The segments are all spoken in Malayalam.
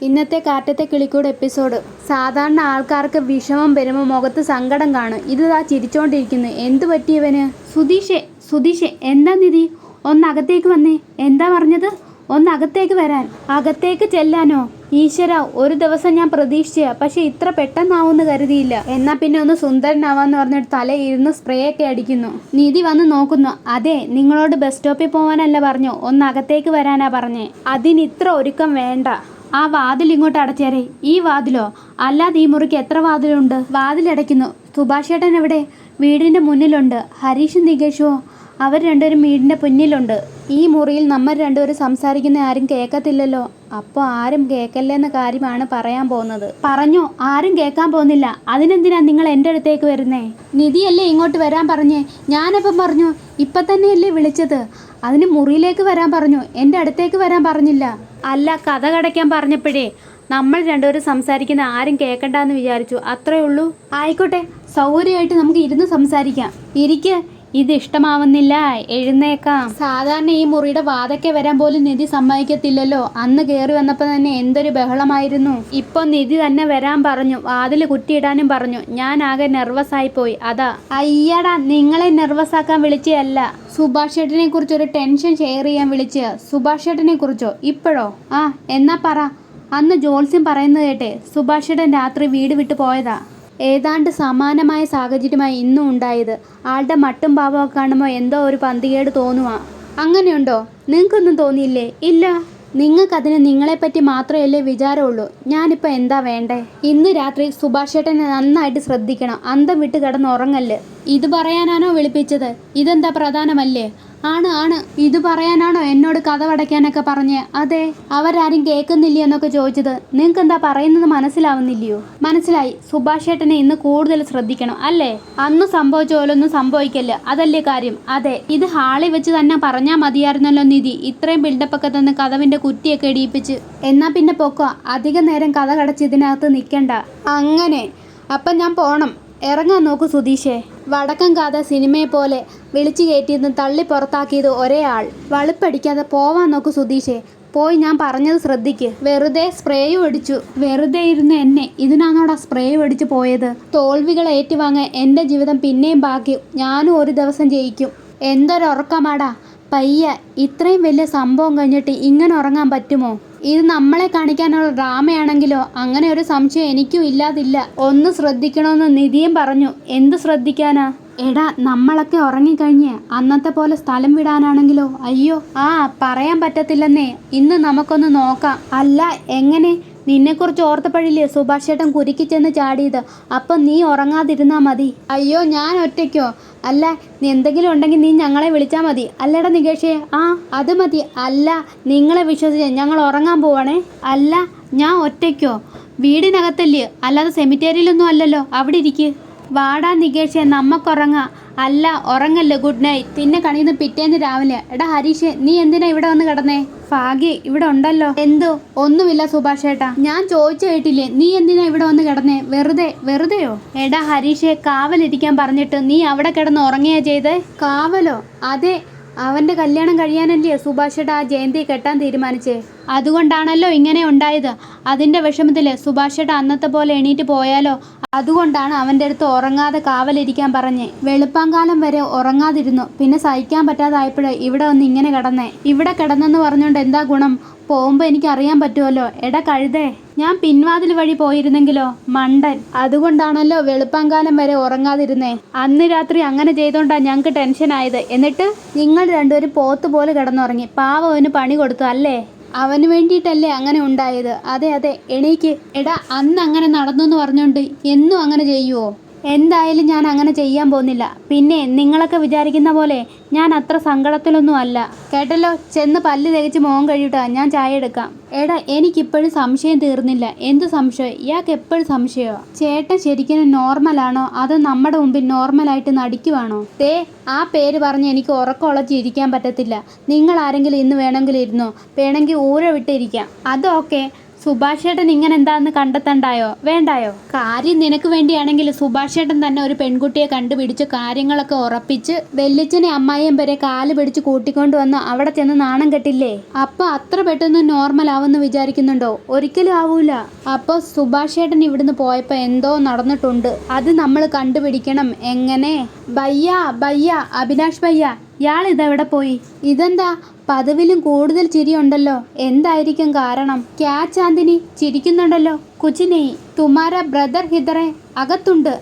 ഇന്നത്തെ കാറ്റത്തെ കിളിക്കൂട് എപ്പിസോഡ്. സാധാരണ ആൾക്കാർക്ക് വിഷമം വരുമ്പോൾ മുഖത്ത് സങ്കടം കാണും. ഇത് ചിരിച്ചോണ്ടിരിക്കുന്നു. എന്തു പറ്റിയവന്? സുധീഷേ എന്താ നിധി? ഒന്നകത്തേക്ക് വന്നേ. എന്താ പറഞ്ഞത്? ഒന്നകത്തേക്ക് വരാൻ. അകത്തേക്ക് ചെല്ലാനോ? ഈശ്വര, ഒരു ദിവസം ഞാൻ പ്രതീക്ഷിച്ച, പക്ഷെ ഇത്ര പെട്ടെന്നാവുമെന്ന് കരുതിയില്ല. എന്നാ പിന്നെ ഒന്ന് സുന്ദരനാവാന്ന് പറഞ്ഞിട്ട് തലയിരുന്ന് സ്പ്രേ ഒക്കെ അടിക്കുന്നു. നിധി വന്ന് നോക്കുന്നു. അതെ, നിങ്ങളോട് ബസ് സ്റ്റോപ്പിൽ പോകാനല്ല പറഞ്ഞു, ഒന്നകത്തേക്ക് വരാനാ പറഞ്ഞേ. അതിന് ഇത്ര ഒരുക്കം വേണ്ട. ആ വാതിൽ ഇങ്ങോട്ട് അടച്ചേരെ. ഈ വാതിലോ? അല്ലാതെ ഈ മുറിക്ക് എത്ര വാതിലുണ്ട്? വാതിലടയ്ക്കുന്നു. സുഭാഷ് ചേട്ടൻ എവിടെ? വീടിൻ്റെ മുന്നിലുണ്ട്. ഹരീഷും നികേഷുവോ? അവർ രണ്ടുപേരും വീടിൻ്റെ മുന്നിലുണ്ട്. ഈ മുറിയിൽ നമ്മൾ രണ്ടുപേരും സംസാരിക്കുന്ന ആരും കേൾക്കത്തില്ലല്ലോ. അപ്പോൾ ആരും കേൾക്കല്ലേന്ന കാര്യമാണ് പറയാൻ പോകുന്നത്. പറഞ്ഞോ, ആരും കേൾക്കാൻ പോകുന്നില്ല. അതിനെന്തിനാ നിങ്ങൾ എൻ്റെ അടുത്തേക്ക് വരുന്നേ? നിധിയല്ലേ ഇങ്ങോട്ട് വരാൻ പറഞ്ഞേ? ഞാനെപ്പം പറഞ്ഞു? ഇപ്പം തന്നെയല്ലേ വിളിച്ചത്. അതിന് മുറിയിലേക്ക് വരാൻ പറഞ്ഞു, എൻ്റെ അടുത്തേക്ക് വരാൻ പറഞ്ഞില്ല. അല്ല, കഥ കടയ്ക്കാൻ പറഞ്ഞപ്പോഴേ നമ്മൾ രണ്ടുപേരും സംസാരിക്കുന്ന ആരും കേൾക്കണ്ടെന്ന് വിചാരിച്ചു, അത്രേ ഉള്ളൂ. ആയിക്കോട്ടെ, സൗകര്യമായിട്ട് നമുക്ക് ഇരുന്ന് സംസാരിക്കാം. ഇത് ഇഷ്ടമാവുന്നില്ല, എഴുന്നേക്കാം. സാധാരണ ഈ മുറിയുടെ വാതൊക്കെ വരാൻ പോലും നിധി സമ്മതിക്കത്തില്ലല്ലോ. അന്ന് കയറി വന്നപ്പോൾ തന്നെ എന്തൊരു ബഹളമായിരുന്നു. ഇപ്പൊ നിധി തന്നെ വരാൻ പറഞ്ഞു, വാതിൽ കുറ്റിയിടാനും പറഞ്ഞു. ഞാൻ ആകെ നെർവസ് ആയി പോയി. അതാ. അയ്യടാ, നിങ്ങളെ നെർവസ് ആക്കാൻ വിളിച്ചതല്ല, സുഭാഷ് ചേട്ടനെ കുറിച്ച് ഒരു ടെൻഷൻ ഷെയർ ചെയ്യാൻ വിളിച്ച. സുഭാഷ് ചേട്ടനെ കുറിച്ചോ? ഇപ്പോഴോ? ആ, എന്നാ പറ. അന്ന് ജോത്സ്യം പറയുന്നത് കേട്ടെ, സുഭാഷ് ചേട്ടൻ രാത്രി വീട് വിട്ടു പോയതാ. ഏതാണ്ട് സമാനമായ സാഹചര്യമായി ഇന്നും ഉണ്ടായത്. ആളുടെ മട്ടും ഭാവമൊക്കെ കാണുമ്പോൾ എന്തോ ഒരു പന്തികേട് തോന്നുക. അങ്ങനെയുണ്ടോ? നിങ്ങൾക്കൊന്നും തോന്നിയില്ലേ? ഇല്ല. നിങ്ങൾക്കതിന് നിങ്ങളെപ്പറ്റി മാത്രമല്ലേ വിചാരമുള്ളൂ. ഞാനിപ്പോൾ എന്താ വേണ്ടേ? ഇന്ന് രാത്രി സുഭാഷ് ചേട്ടനെ നന്നായിട്ട് ശ്രദ്ധിക്കണം. അന്തം വിട്ട് കിടന്നുറങ്ങല്ല്. ഇത് പറയാനാണോ വിളിപ്പിച്ചത്? ഇതെന്താ പ്രധാനമല്ലേ? ആണ്. ഇത് പറയാനാണോ എന്നോട് കഥ അടയ്ക്കാനൊക്കെ പറഞ്ഞേ? അതെ. അവരാരും കേൾക്കുന്നില്ല എന്നൊക്കെ ചോദിച്ചത്. നിങ്ങൾക്ക് എന്താ പറയുന്നത് മനസ്സിലാവുന്നില്ലയോ? മനസ്സിലായി. സുഭാഷ് ചേട്ടനെ ഇന്ന് കൂടുതൽ ശ്രദ്ധിക്കണം അല്ലേ? അന്ന് സംഭവിച്ച പോലൊന്നും സംഭവിക്കല്ല, അതല്ലേ കാര്യം? അതെ. ഇത് ഹാളിൽ വെച്ച് തന്നെ പറഞ്ഞാൽ മതിയായിരുന്നല്ലോ നിധി. ഇത്രയും ബിൽഡപ്പൊക്കെ തന്നെ കഥവിന്റെ കുറ്റിയൊക്കെ ഇടിയിപ്പിച്ച്. എന്നാ പിന്നെ പൊക്കോ. അധിക നേരം കഥ കടച്ച് ഇതിനകത്ത് നിൽക്കണ്ട. അങ്ങനെ. അപ്പം ഞാൻ പോണം. ഇറങ്ങാൻ നോക്കൂ സുധീഷേ. വടക്കം കഥ സിനിമയെ പോലെ വിളിച്ചു കയറ്റിയതും തള്ളി പുറത്താക്കിയത് ഒരേ ആൾ. വളുപ്പടിക്കാതെ പോവാൻ നോക്കൂ സുധീഷേ. പോയി ഞാൻ പറഞ്ഞത് ശ്രദ്ധിക്ക്. വെറുതെ സ്പ്രേയും അടിച്ചു. വെറുതെ ഇരുന്ന് എന്നെ ഇതിനാണോടാ സ്പ്രേ അടിച്ചു പോയത്? തോൽവികൾ ഏറ്റുവാങ്ങാൻ എൻ്റെ ജീവിതം പിന്നെയും ബാക്കി. ഞാനും ഒരു ദിവസം ജയിക്കും. എന്തൊരുറക്കമാടാ. പയ്യ. ഇത്രയും വലിയ സംഭവം കഴിഞ്ഞിട്ട് ഇങ്ങനെ ഉറങ്ങാൻ പറ്റുമോ? ഇത് നമ്മളെ കാണിക്കാനുള്ള ഡ്രാമയാണെങ്കിലോ? അങ്ങനെ ഒരു സംശയം എനിക്കും ഇല്ലാതില്ല. ഒന്ന് ശ്രദ്ധിക്കണമെന്ന് നിധിയും പറഞ്ഞു. എന്ത് ശ്രദ്ധിക്കാനാ? എടാ, നമ്മളൊക്കെ ഉറങ്ങിക്കഴിഞ്ഞ് അന്നത്തെ പോലെ സ്ഥലം വിടാനാണെങ്കിലോ? അയ്യോ, പറയാൻ പറ്റത്തില്ലെന്നേ. ഇന്ന് നമുക്കൊന്ന് നോക്കാം. അല്ല, എങ്ങനെ? നിന്നെക്കുറിച്ച് ഓർത്തപ്പോഴില്ലേ സുഭാഷ് ചേട്ടൻ കുരുക്കി ചെന്ന് ചാടിയത്. അപ്പം നീ ഉറങ്ങാതിരുന്നാ മതി. അയ്യോ, ഞാൻ ഒറ്റയ്ക്കോ? അല്ല, നീ എന്തെങ്കിലും ഉണ്ടെങ്കിൽ നീ ഞങ്ങളെ വിളിച്ചാൽ മതി. അല്ലടാ നികേഷേ? അത് മതി. അല്ല, നിങ്ങളെ വിശ്വസിച്ച് ഞങ്ങൾ ഉറങ്ങാൻ പോവാണേ. അല്ല, ഞാൻ ഒറ്റയ്ക്കോ? വീടിനകത്തല്ലേ, അല്ലാതെ സെമിത്തേരിയിലൊന്നും അല്ലല്ലോ. അവിടെ ഇരിക്ക്. വാടാ നികേഷേ, നമുക്കുറങ്ങാം. അല്ല, ഉറങ്ങല്ലേ. Good night. പിന്നെ കണിയുന്ന പിറ്റേന്ന് രാവിലെ. എടാ ഹരീഷേ, നീ എന്തിനാ ഇവിടെ വന്ന് കിടന്നേ? ഭാഗ്യ ഇവിടെ ഉണ്ടല്ലോ. എന്തോ? ഒന്നുമില്ല സുഭാഷ് ചേട്ടാ. ഞാൻ ചോദിച്ചു കേട്ടില്ലേ, നീ എന്തിനാ ഇവിടെ വന്ന് കിടന്നേ? വെറുതെയോ? എടാ ഹരീഷേ, കാവലിരിക്കാൻ പറഞ്ഞിട്ട് നീ അവിടെ കിടന്ന് ഉറങ്ങിയാ ചെയ്തേ? കാവലോ? അതെ. അവൻ്റെ കല്യാണം കഴിയാനല്ലേ സുഭാഷ് ചേട്ടാ ആ ജയന്തി കെട്ടാൻ തീരുമാനിച്ചേ. അതുകൊണ്ടാണല്ലോ ഇങ്ങനെ ഉണ്ടായത്. അതിൻ്റെ വിഷമത്തിൽ സുഭാഷ് ചേട്ടാ അന്നത്തെ പോലെ എണീറ്റ് പോയാലോ? അതുകൊണ്ടാണ് അവൻ്റെ അടുത്ത് ഉറങ്ങാതെ കാവലിരിക്കാൻ പറഞ്ഞേ. വെളുപ്പാങ്കാലം വരെ ഉറങ്ങാതിരുന്നു. പിന്നെ സഹിക്കാൻ പറ്റാതായപ്പോഴേ ഇവിടെ വന്ന് ഇങ്ങനെ കിടന്നേ. ഇവിടെ കിടന്നെന്ന് പറഞ്ഞുകൊണ്ട് എന്താ ഗുണം? പോകുമ്പോൾ എനിക്ക് അറിയാൻ പറ്റുമല്ലോ. എടാ കഴുതേ, ഞാൻ പിൻവാതിൽ വഴി പോയിരുന്നെങ്കിലോ? മണ്ടൻ. അതുകൊണ്ടാണല്ലോ വെളുപ്പാങ്കാലം വരെ ഉറങ്ങാതിരുന്നേ. അന്ന് രാത്രി അങ്ങനെ ചെയ്തോണ്ടാ ഞങ്ങൾക്ക് ടെൻഷനായത്. എന്നിട്ട് നിങ്ങൾ രണ്ടുപേരും പോത്തുപോലെ കിടന്നുറങ്ങി. പാവന് പണി കൊടുത്തു അല്ലേ? അവന് വേണ്ടിയിട്ടല്ലേ അങ്ങനെ ഉണ്ടായത്? അതെ. എണീക്ക്. എടാ, അന്ന് അങ്ങനെ നടന്നു എന്ന് പറഞ്ഞോണ്ട് എന്നും അങ്ങനെ ചെയ്യുവോ? എന്തായാലും ഞാൻ അങ്ങനെ ചെയ്യാൻ പോകുന്നില്ല. പിന്നെ നിങ്ങളൊക്കെ വിചാരിക്കുന്ന പോലെ ഞാൻ അത്ര സങ്കടത്തിലൊന്നും അല്ല. കേട്ടല്ലോ? ചെന്ന് പല്ല് തേച്ച് മുഖം കഴിയിട്ടാ ഞാൻ ചായ എടുക്കാം. എടാ, എനിക്കിപ്പോഴും സംശയം തീർന്നില്ല. എന്ത് സംശയം? ഇയാൾക്ക് എപ്പോഴും സംശയമോ? ചേട്ടൻ ശരിക്കും നോർമലാണോ അതോ നമ്മുടെ മുമ്പിൽ നോർമലായിട്ട് നടിക്കുവാണോ? ആ പേര് പറഞ്ഞ് എനിക്ക് ഉറക്കമുളച്ച് ഇരിക്കാൻ പറ്റത്തില്ല. നിങ്ങൾ ആരെങ്കിലും ഇന്ന് വേണമെങ്കിൽ ഇരുന്നോ, വേണമെങ്കിൽ ഊര വിട്ടിരിക്കാം. അതൊക്കെ സുഭാഷ് ചേട്ടൻ ഇങ്ങനെ എന്താന്ന് കണ്ടെത്തണ്ടായോ വേണ്ടായോ? കാര്യം നിനക്ക് വേണ്ടിയാണെങ്കിൽ സുഭാഷ് ചേട്ടൻ തന്നെ ഒരു പെൺകുട്ടിയെ കണ്ടുപിടിച്ച് കാര്യങ്ങളൊക്കെ ഉറപ്പിച്ച് വെല്ലിച്ചനെ അമ്മായിയും വരെ കാല് പിടിച്ച് കൂട്ടിക്കൊണ്ട് വന്ന് അവിടെ ചെന്ന് നാണം കെട്ടില്ലേ? അപ്പൊ അത്ര പെട്ടെന്ന് നോർമൽ ആവുമെന്ന് വിചാരിക്കുന്നുണ്ടോ? ഒരിക്കലും ആവൂല. അപ്പൊ സുഭാഷ് ചേട്ടൻ ഇവിടുന്ന് പോയപ്പോ എന്തോ നടന്നിട്ടുണ്ട്. അത് നമ്മൾ കണ്ടുപിടിക്കണം. എങ്ങനെ? ഭയ്യ ഭയ്യ അഭിനാഷ് ഭയ്യ, ഇയാൾ ഇതെവിടെ പോയി? ഇതെന്താ പതിവിലും കൂടുതൽ ചിരിയുണ്ടല്ലോ, എന്തായിരിക്കും കാരണം? ക്യാ ചാന്ദിനി, ചിരിക്കുന്നുണ്ടല്ലോ. കുച്ചിനെ തുമാര ബ്രദർ ഹിതറെ അകത്തുണ്ട്.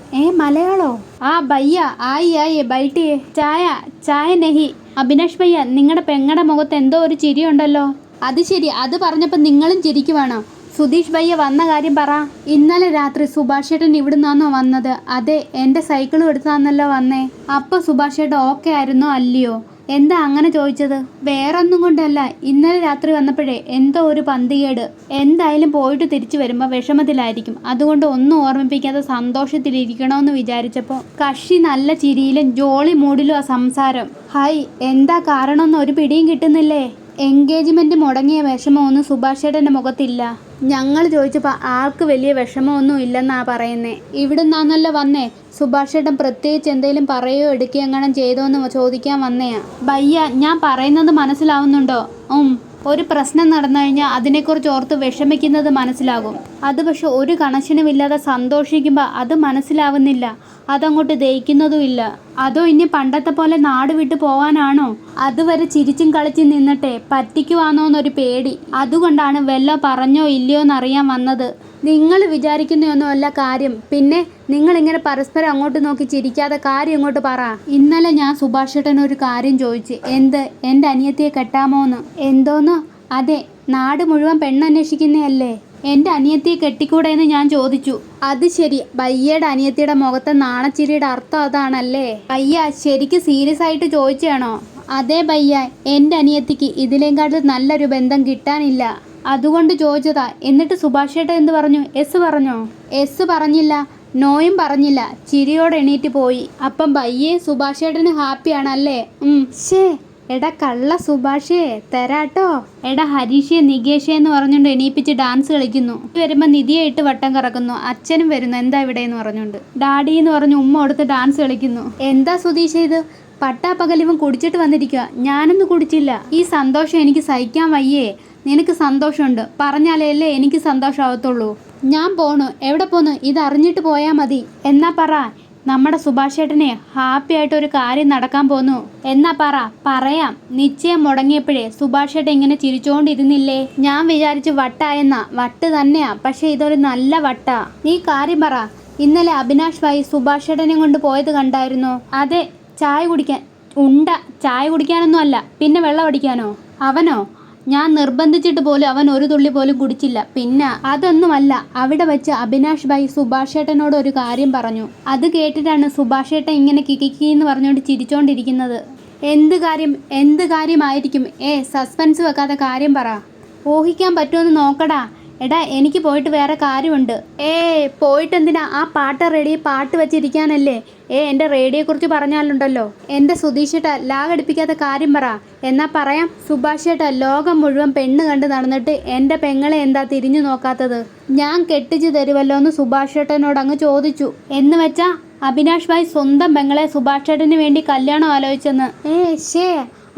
മലയാളോ? ആ ഭയ്യ ആയി ആയി ബൈട്ടിയെ ചായ ചായ നെഹി. അഭിനാഷ് ഭയ്യ, നിങ്ങളുടെ പെങ്ങടെ മുഖത്ത് എന്തോ ഒരു ചിരിയുണ്ടല്ലോ. അത് ശരി, അത് പറഞ്ഞപ്പോൾ നിങ്ങളും ചിരിക്കുവാണോ? സുധീഷ് ഭയ്യ വന്ന കാര്യം പറ. ഇന്നലെ രാത്രി സുഭാഷ് ചേട്ടൻ ഇവിടുന്നാന്നോ വന്നത്? അതെ, എൻ്റെ സൈക്കിളും എടുത്താന്നല്ലോ വന്നേ. അപ്പോൾ സുഭാഷ് ചേട്ടൻ ഓക്കെ ആയിരുന്നോ അല്ലയോ? എന്താ അങ്ങനെ ചോദിച്ചത്? വേറൊന്നും കൊണ്ടല്ല, ഇന്നലെ രാത്രി വന്നപ്പോഴേ എന്തോ ഒരു പന്തികേട്. എന്തായാലും പോയിട്ട് തിരിച്ചു വരുമ്പോൾ വിഷമത്തിലായിരിക്കും. അതുകൊണ്ട് ഒന്നും ഓർമ്മിപ്പിക്കാതെ സന്തോഷത്തിലിരിക്കണമെന്ന് വിചാരിച്ചപ്പോൾ കക്ഷി നല്ല ചിരിയിലും ജോളി മൂഡിലും ആ സംസാരം. ഹായ്, എന്താ കാരണമെന്ന് ഒരു പിടിയും കിട്ടുന്നില്ലേ? എൻഗേജ്മെൻറ്റ് മുടങ്ങിയ വിഷമമൊന്നും സുഭാഷ് ചേട്ടൻ്റെ മുഖത്തില്ല. ഞങ്ങൾ ചോദിച്ചപ്പോൾ ആൾക്ക് വലിയ വിഷമമൊന്നും ഇല്ലെന്നാ പറയുന്നേ. ഇവിടുന്നാന്നല്ലോ വന്നേ. സുഭാഷ് ചേട്ടൻ പ്രത്യേകിച്ച് എന്തെങ്കിലും പറയുകയോ എടുക്കുകയോ എങ്ങനെ ചെയ്തോന്ന് ചോദിക്കാൻ വന്നയാ. ഭയ്യ, ഞാൻ പറയുന്നത് മനസ്സിലാവുന്നുണ്ടോ? ഒരു പ്രശ്നം നടന്നു കഴിഞ്ഞാൽ അതിനെക്കുറിച്ച് ഓർത്ത് വിഷമിക്കുന്നത് മനസ്സിലാകും. അത് പക്ഷെ ഒരു കണക്ഷനുമില്ലാതെ സന്തോഷിക്കുമ്പോൾ അത് മനസ്സിലാവുന്നില്ല. അതങ്ങോട്ട് ദഹിക്കുന്നതുമില്ല. അതോ ഇനി പണ്ടത്തെ പോലെ നാട് വിട്ടു പോകാനാണോ? അതുവരെ ചിരിച്ചും കളിച്ചും നിന്നിട്ടെ പറ്റിക്കുവാന്നോന്നൊരു പേടി. അതുകൊണ്ടാണ് വല്ലോ പറഞ്ഞോ ഇല്ലയോ എന്നറിയാൻ വന്നത്. നിങ്ങൾ വിചാരിക്കുന്നതൊന്നുമല്ല കാര്യം. പിന്നെ നിങ്ങളിങ്ങനെ പരസ്പരം അങ്ങോട്ട് നോക്കി ചിരിക്കാതെ കാര്യം ഇങ്ങോട്ട് പറ. ഇന്നലെ ഞാൻ സുഭാഷ് ചേട്ടനൊരു കാര്യം ചോദിച്ചു. എന്ത്? എൻ്റെ അനിയത്തിയെ കെട്ടാമോന്ന്. എന്തോന്ന്? അതെ, നാട് മുഴുവൻ പെണ്ണന്വേഷിക്കുന്നതല്ലേ, എൻ്റെ അനിയത്തിയെ കെട്ടിക്കൂടെ എന്ന് ഞാൻ ചോദിച്ചു. അത് ശരി, ഭയ്യയുടെ അനിയത്തിയുടെ മുഖത്തെ നാണച്ചിരിയുടെ അർത്ഥം അതാണല്ലേ? ഭയ്യ ശരിക്കും സീരിയസ് ആയിട്ട് ചോദിച്ചാണോ? അതെ ഭയ്യ, എൻ്റെ അനിയത്തിക്ക് ഇതിലേക്കാട്ടിൽ നല്ലൊരു ബന്ധം കിട്ടാനില്ല, അതുകൊണ്ട് ചോദിച്ചതാ. എന്നിട്ട് സുഭാഷ് ചേട്ടൻ എന്ത് പറഞ്ഞു? എസ് പറഞ്ഞോ? എസ് പറഞ്ഞില്ല, നോയും പറഞ്ഞില്ല. ചിരിയോടെ എണീറ്റ് പോയി. അപ്പം ഭയ്യേ സുഭാഷ് ചേട്ടന് ഹാപ്പിയാണല്ലേ? എടാ കള്ള സുഭാഷേ, തരാട്ടോ. എടാ ഹരീഷേ നികേഷേ എന്ന് പറഞ്ഞുകൊണ്ട് എണീപ്പിച്ച് ഡാൻസ് കളിക്കുന്നു. വരുമ്പോൾ നിധിയെ ഇട്ട് വട്ടം കറക്കുന്നു. അച്ഛനും വരുന്നു. എന്താ ഇവിടെ എന്ന് പറഞ്ഞുകൊണ്ട് ഡാഡി എന്ന് പറഞ്ഞ് ഉമ്മ കൊടുത്ത് ഡാൻസ് കളിക്കുന്നു. എന്താ സുധീഷേ ഇത്? പട്ടാപ്പകലിവൻ കുടിച്ചിട്ട് വന്നിരിക്കുക. ഞാനൊന്നും കുടിച്ചില്ല. ഈ സന്തോഷം എനിക്ക് സഹിക്കാൻ വയ്യേ. നിനക്ക് സന്തോഷമുണ്ട് പറഞ്ഞാലേ അല്ലേ എനിക്ക് സന്തോഷമാവത്തുള്ളൂ. ഞാൻ പോണു. എവിടെ പോന്നു? ഇതറിഞ്ഞിട്ട് പോയാൽ മതി. എന്നാ പറ. നമ്മുടെ സുഭാഷ് ചേട്ടനെ ഹാപ്പി ആയിട്ട് ഒരു കാര്യം നടക്കാൻ പോന്നു. എന്നാ പറ. പറയാം. നിശ്ചയം മുടങ്ങിയപ്പോഴേ സുഭാഷ് ചേട്ടൻ ഇങ്ങനെ ചിരിച്ചോണ്ടിരുന്നില്ലേ? ഞാൻ വിചാരിച്ചു വട്ടായെന്നാ. വട്ട് തന്നെയാ, പക്ഷെ ഇതൊരു നല്ല വട്ടാ. നീ കാര്യം പറ. ഇന്നലെ അഭിനാഷ് ഭായി സുഭാഷ് ചേട്ടനെ കൊണ്ട് പോയത് കണ്ടായിരുന്നോ? അതെ, ചായ കുടിക്കാൻ. ചായ കുടിക്കാനൊന്നും അല്ല, പിന്നെ വെള്ളം അടിക്കാനോ? അവനോ? ഞാൻ നിർബന്ധിച്ചിട്ട് പോലും അവൻ ഒരു തുള്ളി പോലും കുടിച്ചില്ല. പിന്നെ അതൊന്നുമല്ല, അവിടെ വെച്ച് അഭിനാഷ് ഭായി സുഭാഷ് ചേട്ടനോട് ഒരു കാര്യം പറഞ്ഞു. അത് കേട്ടിട്ടാണ് സുഭാഷ് ചേട്ടൻ ഇങ്ങനെ കിക്കിന്ന് പറഞ്ഞുകൊണ്ട് ചിരിച്ചോണ്ടിരിക്കുന്നത്. എന്ത് കാര്യമായിരിക്കും? സസ്പെൻസ് വെക്കാതെ കാര്യം പറ. ഊഹിക്കാൻ പറ്റുമെന്ന് നോക്കടാ. എടാ എനിക്ക് പോയിട്ട് വേറെ കാര്യമുണ്ട്. പോയിട്ടെന്തിനാ? ആ പാട്ട് റെഡി, പാട്ട് വെച്ചിരിക്കാനല്ലേ? എൻ്റെ റേഡിയോയെക്കുറിച്ച് പറഞ്ഞാലുണ്ടല്ലോ. എൻ്റെ സുധീഷേട്ടാ ലാഗടിപ്പിക്കാത്ത കാര്യം പറ. എന്നാ പറയാം. സുഭാഷ് ചേട്ടാ ലോകം മുഴുവൻ പെണ്ണ് കണ്ട് നടന്നിട്ട് എൻ്റെ പെങ്ങളെ എന്താ തിരിഞ്ഞു നോക്കാത്തത്? ഞാൻ കെട്ടിച്ചു തരുമല്ലോ എന്ന് സുഭാഷ് ചേട്ടനോട് അങ്ങ് ചോദിച്ചു. എന്ന് വെച്ചാ അഭിനാഷ് ഭായ് സ്വന്തം പെങ്ങളെ സുഭാഷ് ചേട്ടന് വേണ്ടി കല്യാണം ആലോചിച്ചെന്ന്.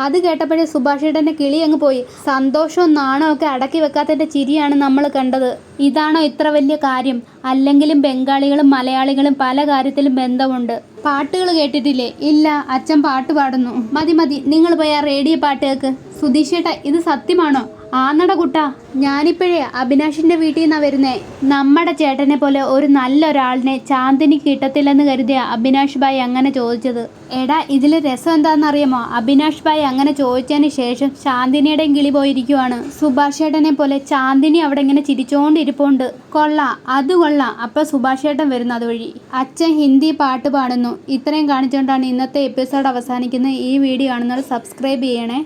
അത് കേട്ടപ്പോഴേ സുഭാഷ് ചേട്ടൻ്റെ കിളി അങ്ങ് പോയി. സന്തോഷവും നാണവും ഒക്കെ അടക്കി വെക്കാത്തതിൻ്റെ ചിരിയാണ് നമ്മൾ കണ്ടത്. ഇതാണോ ഇത്ര വലിയ കാര്യം? അല്ലെങ്കിലും ബംഗാളികളും മലയാളികളും പല കാര്യത്തിലും ബന്ധമുണ്ട്. പാട്ടുകൾ കേട്ടിട്ടില്ലേ? ഇല്ല, അച്ഛൻ പാട്ട് പാടുന്നു. മതി, നിങ്ങൾ പോയി ആ റേഡിയോ പാട്ട് കേൾക്ക്. സുധീഷ് ചേട്ടാ, ഇത് സത്യമാണോ? ആന്നട കുട്ടാ, ഞാനിപ്പോഴേ അഭിനാഷിന്റെ വീട്ടിൽ നിന്നാ വരുന്നേ. നമ്മുടെ ചേട്ടനെ പോലെ ഒരു നല്ലൊരാളിനെ ചാന്ദിനി കിട്ടത്തില്ലെന്ന് കരുതിയ അഭിനാഷ് ഭായ് അങ്ങനെ ചോദിച്ചത്. എടാ ഇതില് രസം എന്താണെന്നറിയാമോ? അഭിനാഷ് ഭായ് അങ്ങനെ ചോദിച്ചതിന് ശേഷം ചാന്ദിനിയുടെയും കിളി പോയിരിക്കുവാണ്. സുഭാഷ് ചേട്ടനെ പോലെ ചാന്ദിനി അവിടെ ഇങ്ങനെ ചിരിച്ചോണ്ടിരിപ്പുണ്ട്. കൊള്ളാം, അത് കൊള്ളാം. അപ്പൊ സുഭാഷ് ചേട്ടൻ വരുന്നു അതുവഴി. അച്ഛൻ ഹിന്ദി പാട്ട് പാടുന്നു. ഇത്രയും കാണിച്ചുകൊണ്ടാണ് ഇന്നത്തെ എപ്പിസോഡ് അവസാനിക്കുന്നത്. ഈ വീഡിയോ കാണുന്നവർ സബ്സ്ക്രൈബ് ചെയ്യണേ.